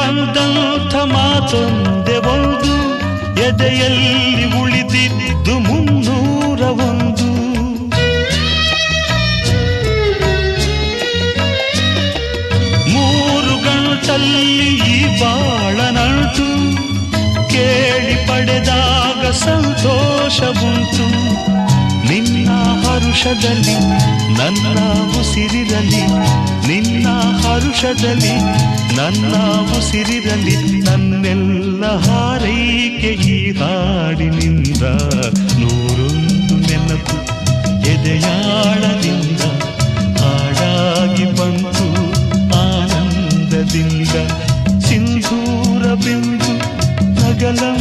ಬಂದಂಥ ಮಾತೊಂದೆ ಒಂದು, ಎದೆಯಲ್ಲಿ ಉಳಿದಿದ್ದು 301. ಮೂರು ಗಂಟಲ್ಲಿ ಈ ಬಾಳನಂಟು ಕೇಳಿ ಪಡೆದಾಗ ಸಂತೋಷವುಂಟು. ನಿನ್ನ ಹರುಷದಲ್ಲಿ ನನ್ನ ಉಸಿರಿರಲಿ, ನಿನ್ನ ಹರುಷದಲ್ಲಿ ನನ್ನ ಉಸಿರಿರಲಿ, ನನ್ನೆಲ್ಲ ಹಾರೈಕೆ ಈ ಹಾಡಿನಿಂದ. 101 ನೆನಪು ಎದೆಯಾಳದಿಂದ ಹಾಡಾಗಿ ಬಂತು ಆನಂದದಿಂದ. ಸಿಂಧೂರ ಬಿಂದು ನಗಲಂ